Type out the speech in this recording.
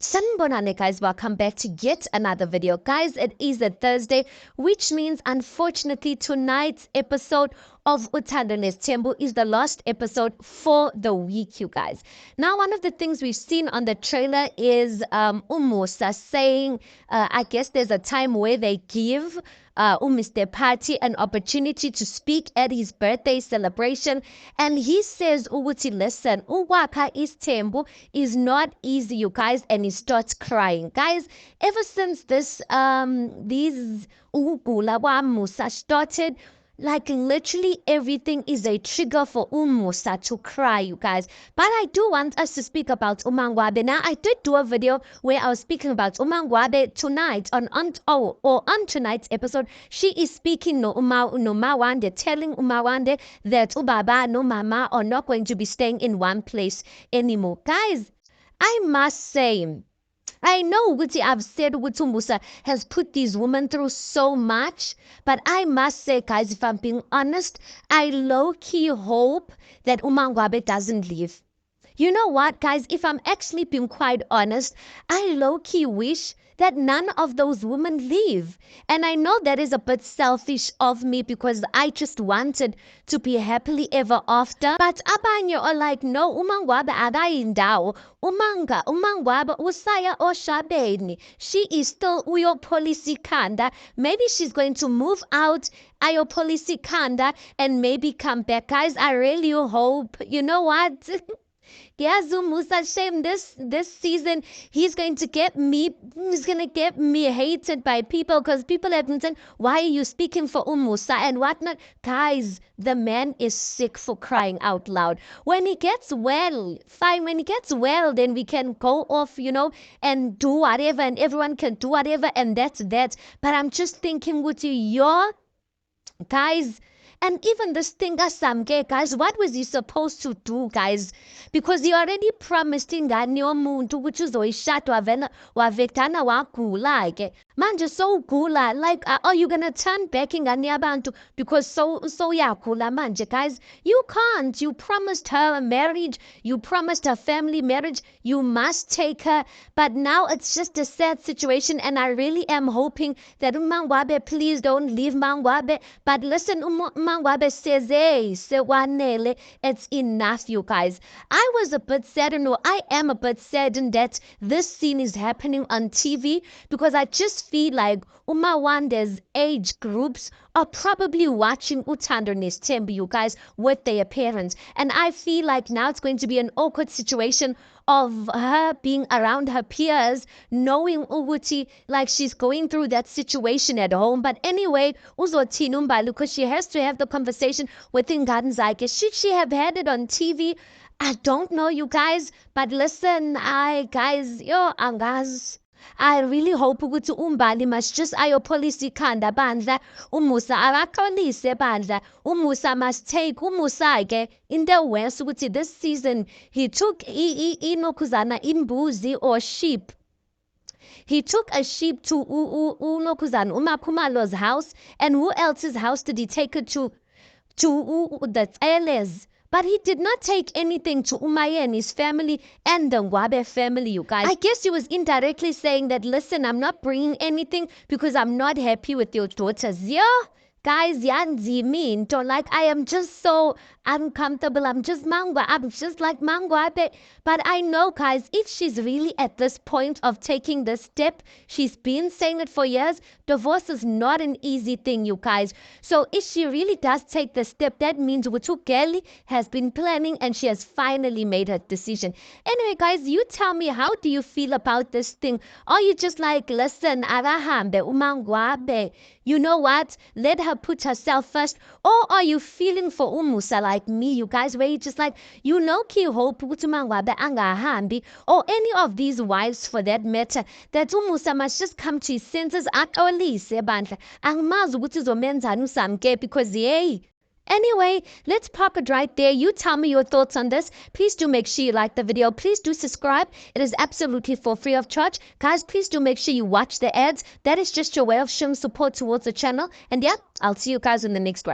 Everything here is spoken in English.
Sanibonani guys, welcome back to yet another video. Guys, it is a Thursday, which means unfortunately tonight's episode of Uthando Nesithembu is the last episode for the week, you guys. Now, one of the things we've seen on the trailer is Umusa saying, I guess there's a time where they give Mr. Party an opportunity to speak at his birthday celebration, and he says, Uguti, listen, Uwaka Isithembu is not easy, you guys, and he starts crying. Guys, ever since these Ugula wa Musa started, like literally everything is a trigger for Umusa to cry, you guys. But I do want us to speak about Umangwabe. Now, I did do a video where I was speaking about Umangwabe tonight on tonight's episode. She is speaking no Mawande, telling Umawande that Ubaba no Mama are not going to be staying in one place anymore. Guys, I must say, I know Guti, I've said Guti Musa has put these women through so much, but I must say, guys, if I'm being honest, I low-key hope that Umangwabe doesn't leave. You know what, guys? If I'm actually being quite honest, I low-key wish that none of those women leave. And I know that is a bit selfish of me because I just wanted to be happily ever after. But abanye are like, no, Umangwabe akayindawo. Umangwabe usaya oshabeni. She is still uyo policy kanda. Maybe she's going to move out ayo policy kanda and maybe come back. Guys, I really hope, you know what? Yazu Musa shame this season he's going to get me hated by people because people have been saying, why are you speaking for Musa and whatnot? Guys, the man is sick, for crying out loud. When he gets well, fine. When he gets well, then we can go off, and do whatever, and everyone can do whatever, and that's that. But I'm just thinking, with you, guys. And even this thing, guys, what was he supposed to do, guys? Because he already promised ingane yomuntu ukuthi uzoyishada wavekana wagula. Manje so gula, like, are you gonna turn back ingane yabantu because so yagula manje, guys? You can't. You promised her a marriage. You promised her family marriage. You must take her. But now it's just a sad situation, and I really am hoping that Umangwabe, please don't leave Mangwabe. But listen, Mangwabe says, hey, sewanele, it's enough, you guys. I was a bit saddened, or I am a bit saddened that this scene is happening on TV because I just feel like Umawande's age groups are probably watching Uthando Nesithembu, you guys, with their parents. And I feel like now it's going to be an awkward situation of her being around her peers, knowing Uguti, like she's going through that situation at home. But anyway, uzothini uMbali, because she has to have the conversation with ingane zakhe. Should she have had it on TV? I don't know, you guys. But listen, angazi. I really hope ukuthi uMbali must just ayopolice ikhanda bandla, uMusa akaxolise bandla. uMusa must take uMusa-ke into West ukuthi this season he took inokhuzana imbuzi or sheep. He took a sheep to unokhuzana uMaphumalo's house, and who else's house did he take it to the Tseles? But he did not take anything to Umayeni's family and the Ngwabe family, you guys. I guess he was indirectly saying that, listen, I'm not bringing anything because I'm not happy with your daughters. Yeah, guys, yanzi mean. Like, I am just so uncomfortable. I'm just like Mangwabe. But I know, guys, if she's really at this point of taking this step, she's been saying it for years, divorce is not an easy thing, you guys. So if she really does take the step, that means Kelly has been planning and she has finally made her decision. Anyway, guys, you tell me, how do you feel about this thing? Are you just like, listen, arahambe Umangwabe, you know what? Let her put herself first. Or are you feeling for Umusa like me, you guys, where you just like, ki hope ukuthi Mangwabe angahambi, or any of these wives for that matter, that Umusa must just come to his senses, axolise bandla. Angimazi ukuthi uzomenzani uSamke, because hey. Anyway, let's park it right there. You tell me your thoughts on this. Please do make sure you like the video. Please do subscribe. It is absolutely for free of charge. Guys, please do make sure you watch the ads. That is just your way of showing support towards the channel. And yeah, I'll see you guys in the next one.